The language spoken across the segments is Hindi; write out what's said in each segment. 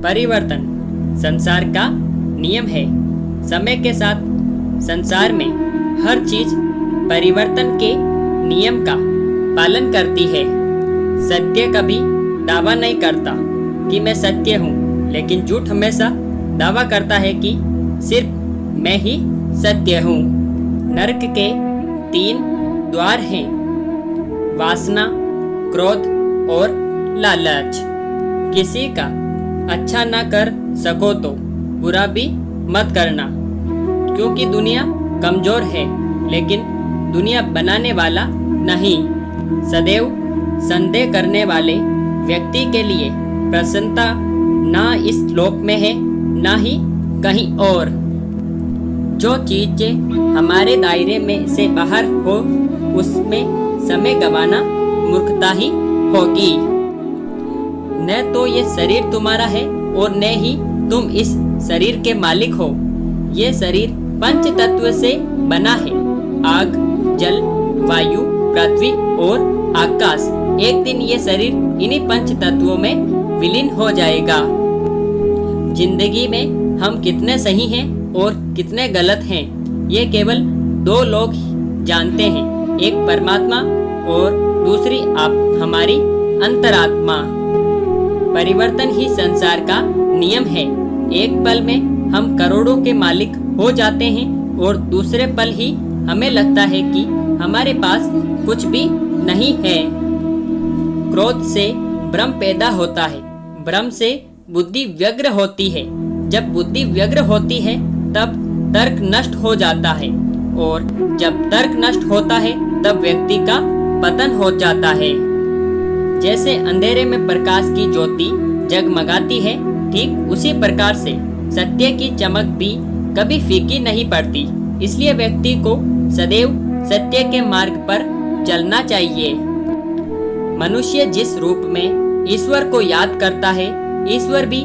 परिवर्तन संसार का नियम है। समय के साथ संसार में हर चीज परिवर्तन के नियम का पालन करती है। सत्य कभी दावा नहीं करता कि मैं सत्य हूँ, लेकिन झूठ हमेशा दावा करता है कि सिर्फ मैं ही सत्य हूँ। नरक के 3 द्वार हैं, वासना, क्रोध और लालच। किसी का अच्छा ना कर सको तो बुरा भी मत करना, क्योंकि दुनिया कमजोर है लेकिन दुनिया बनाने वाला नहीं। सदैव संदेह करने वाले व्यक्ति के लिए प्रसन्नता ना इस लोक में है ना ही कहीं और। जो चीजें हमारे दायरे में से बाहर हो उसमें समय गंवाना मूर्खता ही होगी। न तो ये शरीर तुम्हारा है और न ही तुम इस शरीर के मालिक हो। ये शरीर पंच तत्व से बना है, आग, जल, वायु, पृथ्वी और आकाश। एक दिन ये शरीर इन्हीं पंच तत्वों में विलीन हो जाएगा। जिंदगी में हम कितने सही हैं और कितने गलत हैं, ये केवल 2 लोग जानते हैं, एक परमात्मा और दूसरी आप हमारी अंतरात्मा। परिवर्तन ही संसार का नियम है। एक पल में हम करोड़ों के मालिक हो जाते हैं और दूसरे पल ही हमें लगता है कि हमारे पास कुछ भी नहीं है। क्रोध से भ्रम पैदा होता है, भ्रम से बुद्धि व्यग्र होती है। जब बुद्धि व्यग्र होती है तब तर्क नष्ट हो जाता है, और जब तर्क नष्ट होता है तब व्यक्ति का पतन हो जाता है। जैसे अंधेरे में प्रकाश की ज्योति जगमगाती है, ठीक उसी प्रकार से सत्य की चमक भी कभी फीकी नहीं पड़ती। इसलिए व्यक्ति को सदैव सत्य के मार्ग पर चलना चाहिए। मनुष्य जिस रूप में ईश्वर को याद करता है, ईश्वर भी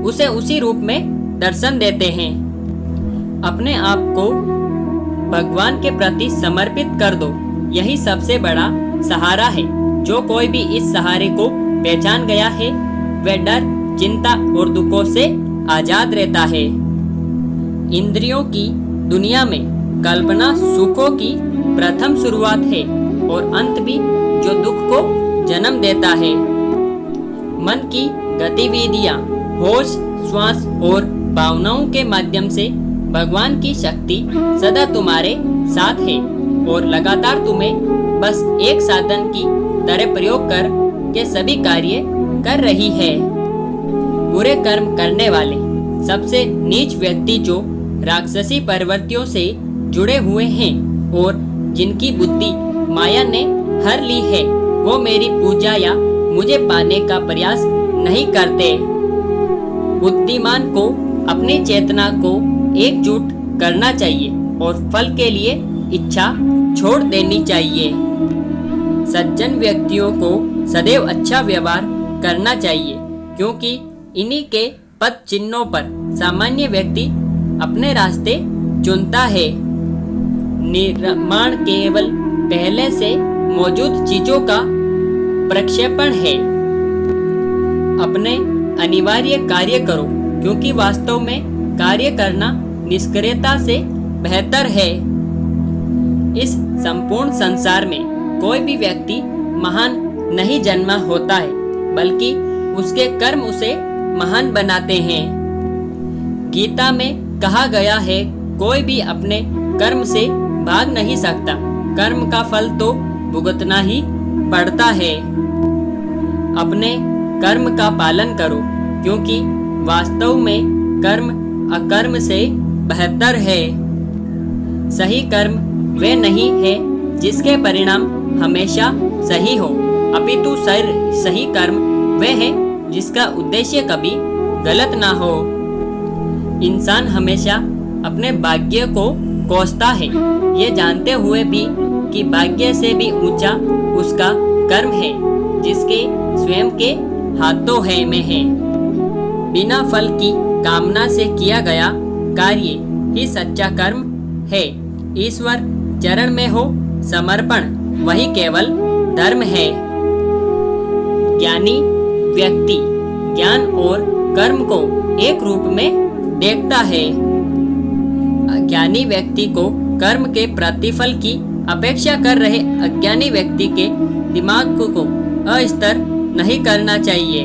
उसे उसी रूप में दर्शन देते हैं। अपने आप को भगवान के प्रति समर्पित कर दो, यही सबसे बड़ा सहारा है। जो कोई भी इस सहारे को पहचान गया है वह डर, चिंता और दुखों से आजाद रहता है। इंद्रियों की दुनिया में कल्पना सुखों की प्रथम शुरुआत है और अंत भी जो दुख को जन्म देता है। मन की गतिविधियां, होश, श्वास और भावनाओं के माध्यम से भगवान की शक्ति सदा तुम्हारे साथ है और लगातार तुम्हें बस एक साधन की तरह प्रयोग कर के सभी कार्य कर रही है। बुरे कर्म करने वाले सबसे नीच व्यक्ति जो राक्षसी प्रवृत्तियों से जुड़े हुए हैं और जिनकी बुद्धि माया ने हर ली है, वो मेरी पूजा या मुझे पाने का प्रयास नहीं करते। बुद्धिमान को अपनी चेतना को एकजुट करना चाहिए और फल के लिए इच्छा छोड़ देनी चाहिए। सज्जन व्यक्तियों को सदैव अच्छा व्यवहार करना चाहिए, क्योंकि इन्हीं के पद चिन्हों पर सामान्य व्यक्ति अपने रास्ते चुनता है। निर्माण केवल पहले से मौजूद चीजों का प्रक्षेपण है। अपने अनिवार्य कार्य करो, क्योंकि वास्तव में कार्य करना निष्क्रियता से बेहतर है। इस संपूर्ण संसार में कोई भी व्यक्ति महान नहीं जन्मा होता है, बल्कि उसके कर्म उसे महान बनाते हैं। गीता में कहा गया है, कोई भी अपने कर्म से भाग नहीं सकता, कर्म का फल तो भुगतना ही पड़ता है। अपने कर्म का पालन करो, क्योंकि वास्तव में कर्म अकर्म से बेहतर है। सही कर्म वे नहीं है जिसके परिणाम हमेशा सही हो, अपितु सही कर्म वह है जिसका उद्देश्य कभी गलत ना हो। इंसान हमेशा अपने भाग्य को कोसता है, ये जानते हुए भी कि भाग्य से भी ऊंचा उसका कर्म है, जिसके स्वयं के हाथों है में है। बिना फल की कामना से किया गया कार्य ही सच्चा कर्म है। ईश्वर चरण में हो समर्पण, वही केवल धर्म है। ज्ञानी व्यक्ति ज्ञान और कर्म को एक रूप में देखता है। ज्ञानी व्यक्ति को कर्म के प्रतिफल की अपेक्षा कर रहे अज्ञानी व्यक्ति के दिमाग को अस्थिर नहीं करना चाहिए।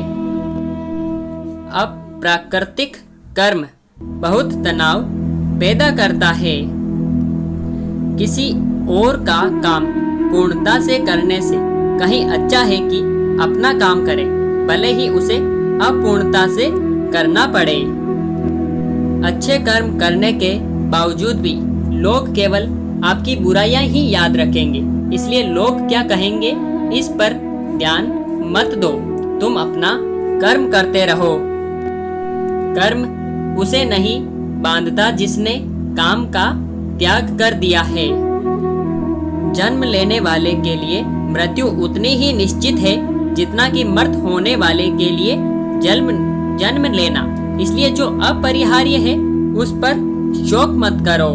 अब प्राकृतिक कर्म बहुत तनाव पैदा करता है। किसी और का काम पूर्णता से करने से कहीं अच्छा है कि अपना काम करे, भले ही उसे अपूर्णता से करना पड़े। अच्छे कर्म करने के बावजूद भी लोग केवल आपकी बुराइयां ही याद रखेंगे, इसलिए लोग क्या कहेंगे इस पर ध्यान मत दो। तुम अपना कर्म करते रहो। कर्म उसे नहीं बांधता जिसने काम का त्याग कर दिया है। जन्म लेने वाले के लिए मृत्यु उतनी ही निश्चित है जितना कि मर्त होने वाले के लिए जन्म लेना। इसलिए जो अपरिहार्य है उस पर शोक मत करो।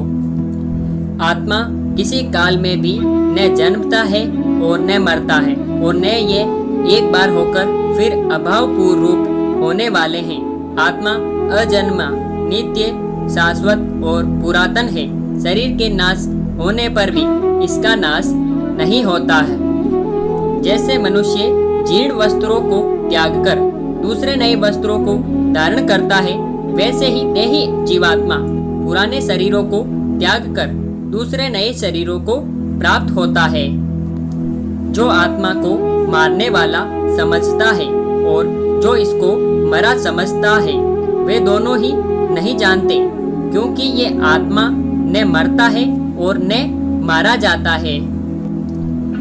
आत्मा किसी काल में भी न जन्मता है और न मरता है, और न ये एक बार होकर फिर अभावपूर्ण रूप होने वाले हैं। आत्मा अजन्मा, नित्य, शाश्वत और पुरातन है। शरीर के नाश होने पर भी इसका नाश नहीं होता है। जैसे मनुष्य जीर्ण वस्त्रों को त्याग कर दूसरे नए वस्त्रों को धारण करता है, वैसे ही देही जीवात्मा पुराने शरीरों को त्याग कर दूसरे नए शरीरों को प्राप्त होता है। जो आत्मा को मारने वाला समझता है और जो इसको मरा समझता है, वे दोनों ही नहीं जानते, क्योंकि ये आत्मा न मरता है और न मारा जाता है।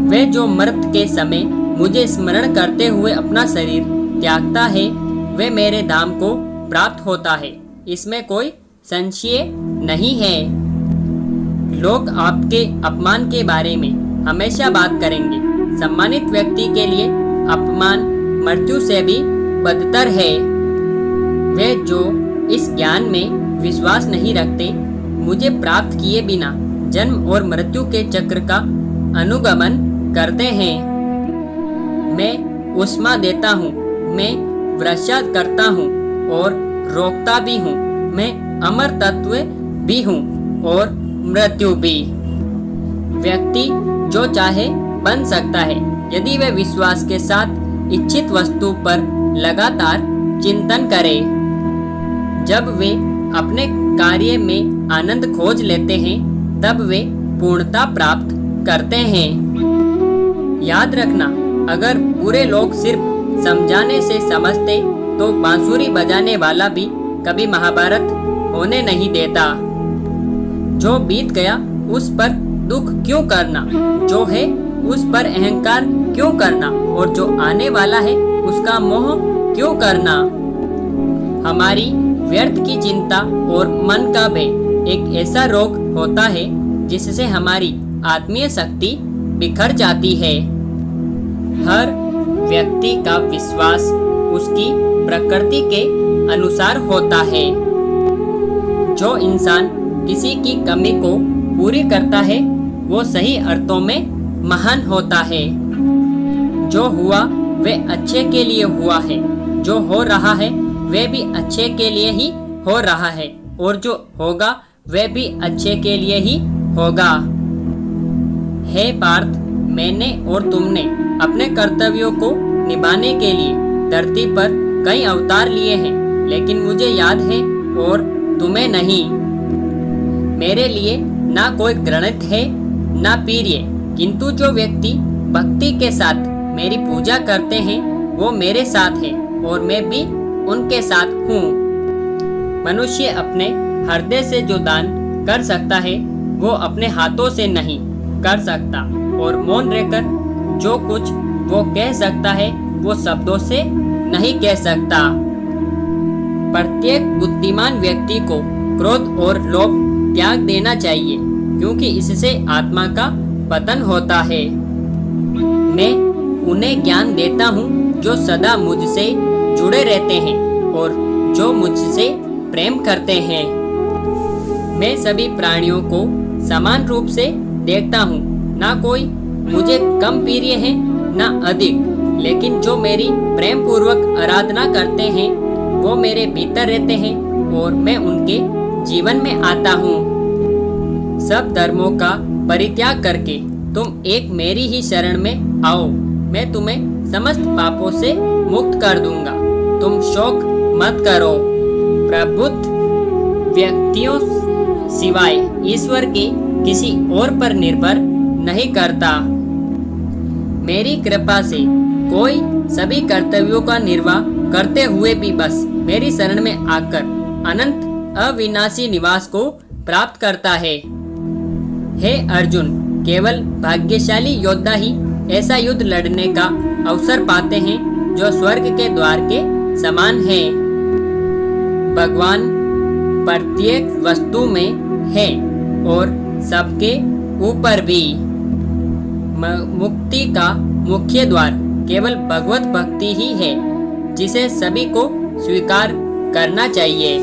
वे जो मृत के समय मुझे स्मरण करते हुए अपना शरीर त्यागता है, वे मेरे धाम को प्राप्त होता है। इसमें कोई संशय नहीं है। लोग आपके अपमान के बारे में हमेशा बात करेंगे। सम्मानित व्यक्ति के लिए अपमान मृत्यु से भी बदतर है। वे जो इस ज्ञान में विश्वास नहीं रखते, मुझे प्राप्त किए बिना जन्म और मृत्यु के चक्र का अनुगमन करते हैं। मैं उष्मा देता हूँ, मैं वर्षा करता हूँ और रोकता भी हूँ। मैं अमर तत्व भी हूँ और मृत्यु भी। व्यक्ति जो चाहे बन सकता है यदि वह विश्वास के साथ इच्छित वस्तु पर लगातार चिंतन करे। जब वे अपने कार्य में आनंद खोज लेते हैं, तब वे पूर्णता प्राप्त करते हैं। याद रखना, अगर पूरे लोग सिर्फ समझाने से समझते तो बांसुरी बजाने वाला भी कभी महाभारत होने नहीं देता। जो बीत गया उस पर दुख क्यों करना, जो है उस पर अहंकार क्यों करना, और जो आने वाला है उसका मोह क्यों करना। हमारी व्यर्थ की चिंता और मन का भय एक ऐसा रोग होता है जिससे हमारी आत्मीय शक्ति बिखर जाती है। हर व्यक्ति का विश्वास उसकी प्रकृति के अनुसार होता है। जो इंसान किसी की कमी को पूरी करता है वो सही अर्थों में महान होता है। जो हुआ वह अच्छे के लिए हुआ है, जो हो रहा है वह भी अच्छे के लिए ही हो रहा है, और जो होगा वह भी अच्छे के लिए ही होगा। हे पार्थ, मैंने और तुमने अपने कर्तव्यों को निभाने के लिए धरती पर कई अवतार लिए हैं, लेकिन मुझे याद है और तुम्हें नहीं। मेरे लिए ना कोई गणित है ना पीर्य, किंतु जो व्यक्ति भक्ति के साथ मेरी पूजा करते हैं वो मेरे साथ है और मैं भी उनके साथ हूँ। मनुष्य अपने हृदय से जो दान कर सकता है वो अपने हाथों से नहीं कर सकता, और मौन रहकर जो कुछ वो कह सकता है वो शब्दों से नहीं कह सकता। प्रत्येक बुद्धिमान व्यक्ति को क्रोध और लोभ त्याग देना चाहिए, क्योंकि इससे आत्मा का पतन होता है। मैं उन्हें ज्ञान देता हूँ जो सदा मुझसे जुड़े रहते हैं और जो मुझसे प्रेम करते हैं। मैं सभी प्राणियों को समान रूप से देखता हूँ, ना कोई मुझे कम प्रिय है ना अधिक। लेकिन जो मेरी प्रेम पूर्वक आराधना करते हैं वो मेरे भीतर रहते हैं और मैं उनके जीवन में आता हूँ। सब धर्मों का परित्याग करके तुम एक मेरी ही शरण में आओ, मैं तुम्हें समस्त पापों से मुक्त कर दूंगा। तुम शोक मत करो। प्रबुद्ध व्यक्तियों सिवाय ईश्वर के किसी और पर निर्भर नहीं करता। मेरी कृपा से कोई सभी कर्तव्यों का निर्वाह करते हुए भी बस मेरी शरण में आकर अनंत अविनाशी निवास को प्राप्त करता है। हे अर्जुन, केवल भाग्यशाली योद्धा ही ऐसा युद्ध लड़ने का अवसर पाते हैं जो स्वर्ग के द्वार के समान है। भगवान प्रत्येक वस्तु में है और सबके ऊपर भी। मुक्ति का मुख्य द्वार केवल भगवत भक्ति ही है जिसे सभी को स्वीकार करना चाहिए।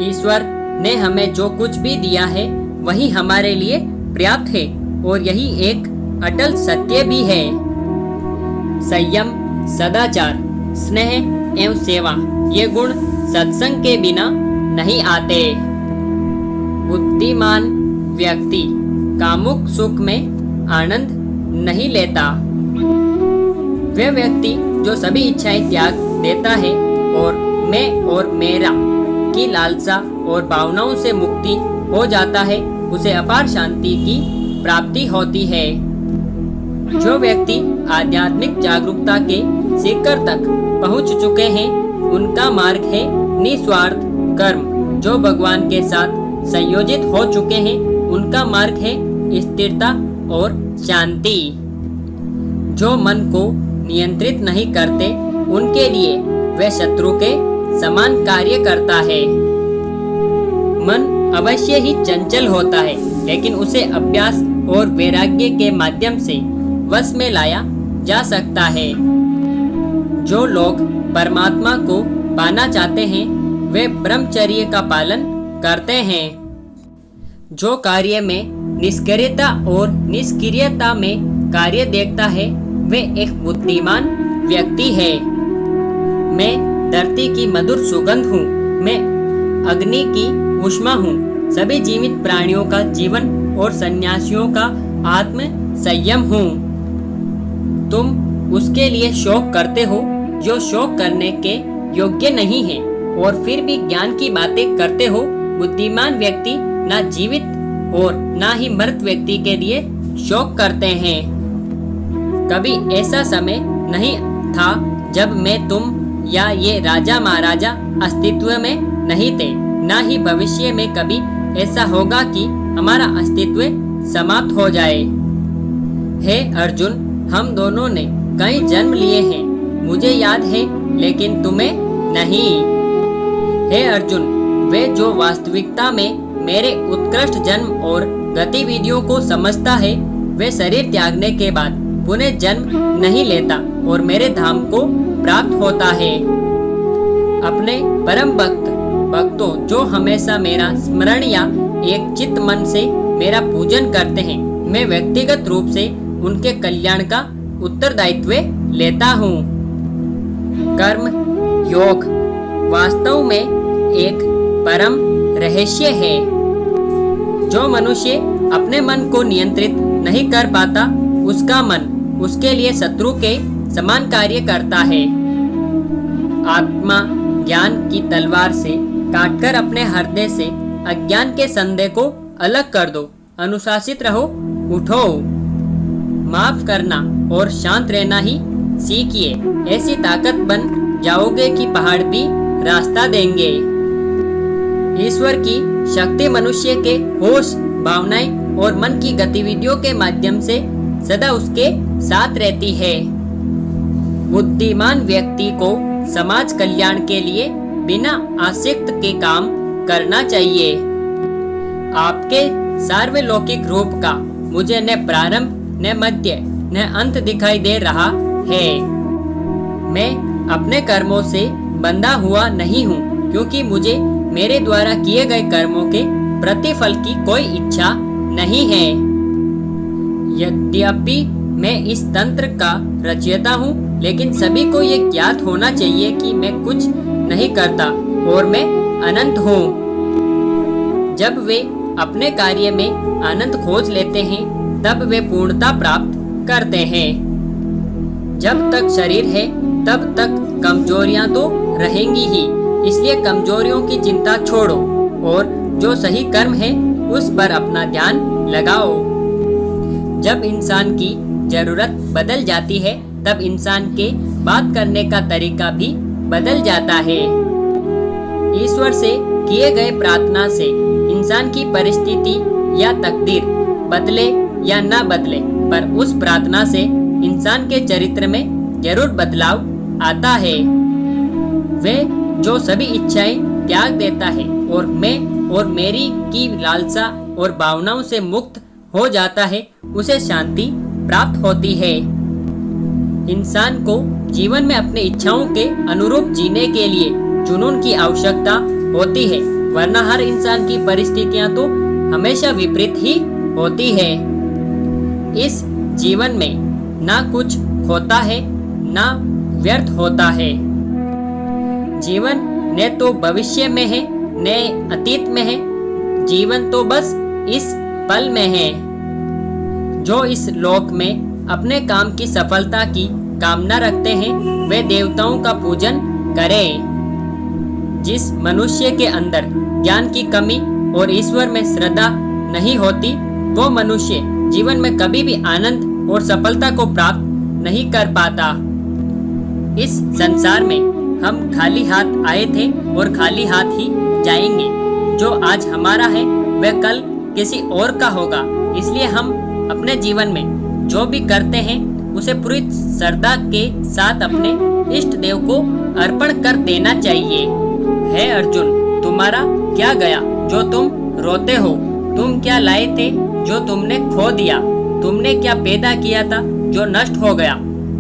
ईश्वर ने हमें जो कुछ भी दिया है वही हमारे लिए पर्याप्त है और यही एक अटल सत्य भी है। संयम, सदाचार, स्नेह एवं सेवा ये गुण सत्संग के बिना नहीं आते। बुद्धिमान व्यक्ति कामुक सुख में आनंद नहीं लेता। वह व्यक्ति जो सभी इच्छाएं त्याग देता है और मैं और मेरा की लालसा और भावनाओं से मुक्ति हो जाता है, उसे अपार शांति की प्राप्ति होती है। जो व्यक्ति आध्यात्मिक जागरूकता के शिखर तक पहुंच चुके हैं, उनका मार्ग है निस्वार्थ कर्म। जो भगवान के साथ संयोजित हो चुके हैं, उनका मार्ग है स्थिरता और शांति। जो मन को नियंत्रित नहीं करते, उनके लिए वह शत्रु के समान कार्य करता है। मन अवश्य ही चंचल होता है, लेकिन उसे अभ्यास और वैराग्य के माध्यम से वश में लाया जा सकता है। जो लोग परमात्मा को पाना चाहते हैं, वे ब्रह्मचर्य का पालन करते हैं। जो कार्य में निष्क्रियता और निष्क्रियता में कार्य देखता है, वे एक बुद्धिमान व्यक्ति है। मैं धरती की मधुर सुगंध हूँ, मैं अग्नि की ऊष्मा हूँ। सभी जीवित प्राणियों का जीवन और सन्यासियों का आत्म संयम हूँ। तुम उसके लिए शोक करते हो जो शोक करने के योग्य नहीं है, और फिर भी ज्ञान की बातें करते हो। बुद्धिमान व्यक्ति ना जीवित और ना ही मृत व्यक्ति के लिए शोक करते हैं। कभी ऐसा समय नहीं था जब मैं, तुम या ये राजा महाराजा अस्तित्व में नहीं थे, ना ही भविष्य में कभी ऐसा होगा कि हमारा अस्तित्व समाप्त हो जाए। हे अर्जुन, हम दोनों ने कई जन्म लिए हैं, मुझे याद है लेकिन तुम्हें नहीं। हे अर्जुन, वे जो वास्तविकता में मेरे उत्कृष्ट जन्म और गतिविधियों को समझता है, वे शरीर त्यागने के बाद पुनः जन्म नहीं लेता और मेरे धाम को प्राप्त होता है। अपने परम भक्तों जो हमेशा मेरा स्मरण या एक चित्त मन से मेरा पूजन करते हैं, मैं व्यक्तिगत रूप से उनके कल्याण का उत्तरदायित्व लेता हूँ। कर्म योग वास्तव में एक परम रहस्य है। जो मनुष्य अपने मन को नियंत्रित नहीं कर पाता, उसका मन उसके लिए शत्रु के समान कार्य करता है। आत्मा ज्ञान की तलवार से काटकर अपने हृदय से अज्ञान के संदेह को अलग कर दो। अनुशासित रहो, उठो, माफ करना और शांत रहना ही सीखिए। ऐसी ताकत बन जाओगे कि पहाड़ भी रास्ता देंगे। ईश्वर की शक्ति मनुष्य के होश, भावनाएं और मन की गतिविधियों के माध्यम से सदा उसके साथ रहती है। बुद्धिमान व्यक्ति को समाज कल्याण के लिए बिना आसक्त के काम करना चाहिए। आपके सार्वलौकिक रूप का मुझे न प्रारंभ, न मध्य, न अंत दिखाई दे रहा है। मैं अपने कर्मों से बंधा हुआ नहीं हूँ, क्योंकि मुझे मेरे द्वारा किए गए कर्मों के प्रतिफल की कोई इच्छा नहीं है। यद्यपि मैं इस तंत्र का रचयिता हूँ, लेकिन सभी को ये ज्ञात होना चाहिए कि मैं कुछ नहीं करता और मैं अनंत हूँ। जब वे अपने कार्य में आनंद खोज लेते हैं तब वे पूर्णता प्राप्त करते हैं। जब तक शरीर है तब तक कमजोरियां तो रहेंगी ही, इसलिए कमजोरियों की चिंता छोड़ो और जो सही कर्म है उस पर अपना ध्यान लगाओ। जब इंसान की जरूरत बदल जाती है तब इंसान के बात करने का तरीका भी बदल जाता है। ईश्वर से किए गए प्रार्थना से इंसान की परिस्थिति या तकदीर बदले या न बदले, पर उस प्रार्थना से इंसान के चरित्र में जरूर बदलाव आता है। वे जो सभी इच्छाएं त्याग देता है और मैं और मेरी की लालसा और भावनाओं से मुक्त हो जाता है, उसे शांति प्राप्त होती है। इंसान को जीवन में अपनी इच्छाओं के अनुरूप जीने के लिए जुनून की आवश्यकता होती है, वरना हर इंसान की परिस्थितियां तो हमेशा विपरीत ही होती है। इस जीवन में ना कुछ खोता है ना व्यर्थ होता है। जीवन न तो भविष्य में है न अतीत में है, जीवन तो बस इस पल में है। जो इस लोक में अपने काम की सफलता की कामना रखते हैं वे देवताओं का पूजन करें। जिस मनुष्य के अंदर ज्ञान की कमी और ईश्वर में श्रद्धा नहीं होती, वो मनुष्य जीवन में कभी भी आनंद और सफलता को प्राप्त नहीं कर पाता। इस संसार में हम खाली हाथ आए थे और खाली हाथ ही जाएंगे। जो आज हमारा है वह कल किसी और का होगा, इसलिए हम अपने जीवन में जो भी करते हैं उसे पूरी श्रद्धा के साथ अपने इष्ट देव को अर्पण कर देना चाहिए। हे अर्जुन, तुम्हारा क्या गया जो तुम रोते हो? तुम क्या लाए थे जो तुमने खो दिया? तुमने क्या पैदा किया था जो नष्ट हो गया?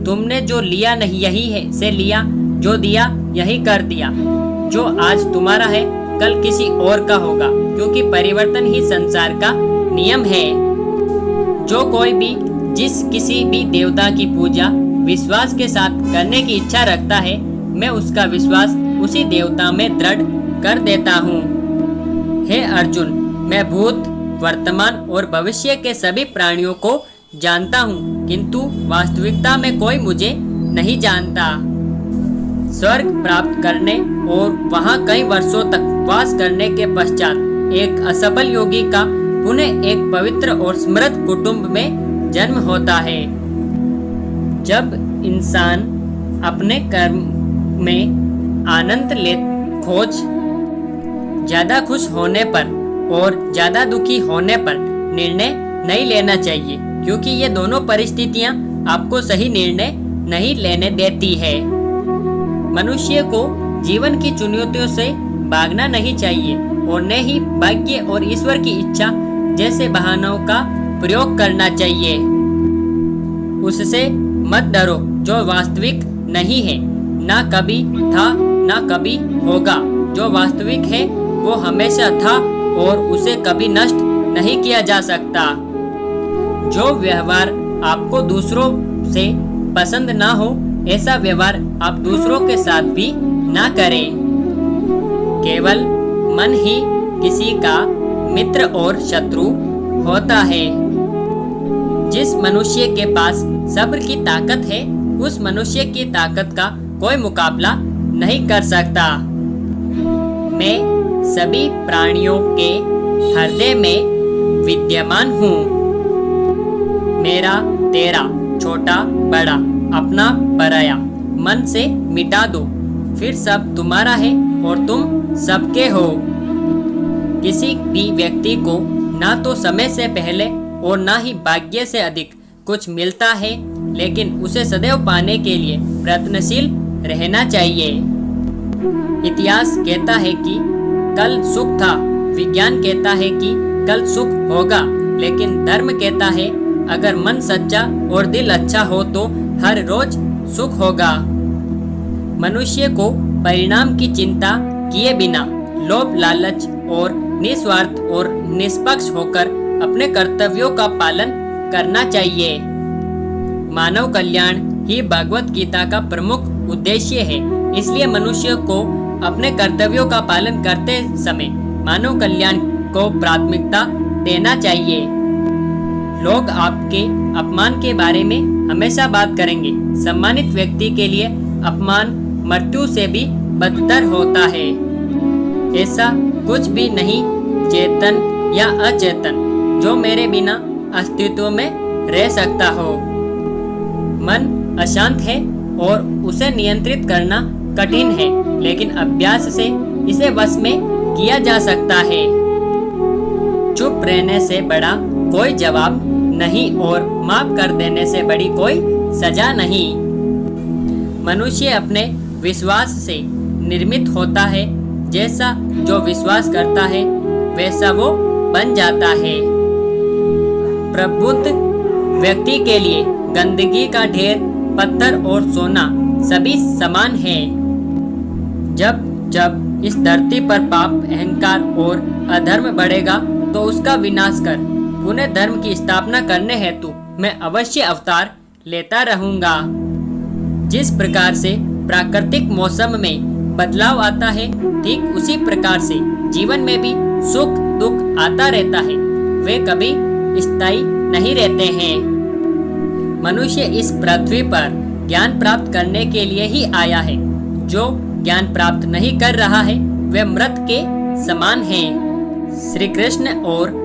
तुमने जो लिया नहीं यही है से लिया, जो दिया यही कर दिया। जो आज तुम्हारा है कल किसी और का होगा, क्योंकि परिवर्तन ही संसार का नियम है। जो कोई भी जिस किसी भी देवता की पूजा विश्वास के साथ करने की इच्छा रखता है, मैं उसका विश्वास उसी देवता में दृढ़ कर देता हूँ। हे अर्जुन, मैं भूत, वर्तमान और भविष्य के सभी प्राणियों को जानता हूँ, किंतु वास्तविकता में कोई मुझे नहीं जानता। स्वर्ग प्राप्त करने और वहाँ कई वर्षों तक वास करने के पश्चात एक असफल योगी का पुनः एक पवित्र और समृद्ध कुटुंब में जन्म होता है। जब इंसान अपने कर्म में आनंद ले खोज ज्यादा खुश होने पर और ज्यादा दुखी होने पर निर्णय नहीं लेना चाहिए, क्योंकि ये दोनों परिस्थितियां आपको सही निर्णय नहीं लेने देती है। मनुष्य को जीवन की चुनौतियों से भागना नहीं चाहिए और न ही भाग्य और ईश्वर की इच्छा जैसे बहानों का प्रयोग करना चाहिए। उससे मत डरो जो वास्तविक नहीं है, ना कभी था ना कभी होगा। जो वास्तविक है वो हमेशा था और उसे कभी नष्ट नहीं किया जा सकता। जो व्यवहार आपको दूसरों से पसंद ना हो, ऐसा व्यवहार आप दूसरों के साथ भी ना करें। केवल मन ही किसी का मित्र और शत्रु होता है। जिस मनुष्य के पास सब्र की ताकत है, उस मनुष्य की ताकत का कोई मुकाबला नहीं कर सकता। मैं सभी प्राणियों के हृदय में विद्यमान हूँ। मेरा तेरा, छोटा बड़ा, अपना पराया मन से मिटा दो, फिर सब तुम्हारा है और तुम सबके हो। किसी भी व्यक्ति को ना तो समय से पहले और ना ही भाग्य से अधिक कुछ मिलता है, लेकिन उसे सदैव पाने के लिए प्रयत्नशील रहना चाहिए। इतिहास कहता है कि कल सुख था, विज्ञान कहता है कि कल सुख होगा, लेकिन धर्म कहता है अगर मन सच्चा और दिल अच्छा हो तो हर रोज सुख होगा। मनुष्य को परिणाम की चिंता किए बिना लोभ, लालच और निस्वार्थ और निष्पक्ष होकर अपने कर्तव्यों का पालन करना चाहिए। मानव कल्याण ही भगवत गीता का प्रमुख उद्देश्य है। इसलिए मनुष्य को अपने कर्तव्यों का पालन करते समय मानव कल्याण को प्राथमिकता देना चाहिए। लोग आपके अपमान के बारे में हमेशा बात करेंगे। सम्मानित व्यक्ति के लिए अपमान मृत्यु से भी बदतर होता है। ऐसा कुछ भी नहीं, चेतन या अचेतन, जो मेरे बिना अस्तित्व में रह सकता हो। मन अशांत है और उसे नियंत्रित करना कठिन है, लेकिन अभ्यास से इसे वश में किया जा सकता है। चुप रहने से बड़ा कोई जवाब नहीं और माफ कर देने से बड़ी कोई सजा नहीं। मनुष्य अपने विश्वास से निर्मित होता है। जैसा जो विश्वास करता है वैसा वो बन जाता है। प्रबुद्ध व्यक्ति के लिए गंदगी का ढेर, पत्थर और सोना सभी समान है। जब जब इस धरती पर पाप, अहंकार और अधर्म बढ़ेगा तो उसका विनाश कर पुनः धर्म की स्थापना करने हेतु मैं अवश्य अवतार लेता रहूंगा। जिस प्रकार से प्राकृतिक मौसम में बदलाव आता है, ठीक उसी प्रकार से जीवन में भी सुख दुख आता रहता है। वे कभी स्थायी नहीं रहते हैं। मनुष्य इस पृथ्वी पर ज्ञान प्राप्त करने के लिए ही आया है। जो ज्ञान प्राप्त नहीं कर रहा है वह मृत के समान है। श्री कृष्ण और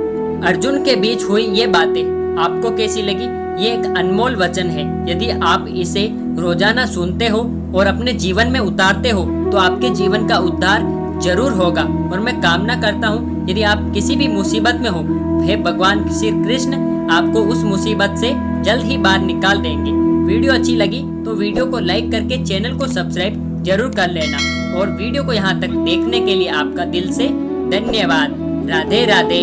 अर्जुन के बीच हुई ये बातें आपको कैसी लगी? ये एक अनमोल वचन है। यदि आप इसे रोजाना सुनते हो और अपने जीवन में उतारते हो तो आपके जीवन का उद्धार जरूर होगा। और मैं कामना करता हूँ यदि आप किसी भी मुसीबत में हो, हे भगवान श्री कृष्ण आपको उस मुसीबत से जल्द ही बाहर निकाल देंगे। वीडियो अच्छी लगी तो वीडियो को लाइक करके चैनल को सब्सक्राइब जरूर कर लेना। और वीडियो को यहाँ तक देखने के लिए आपका दिल से धन्यवाद। राधे राधे।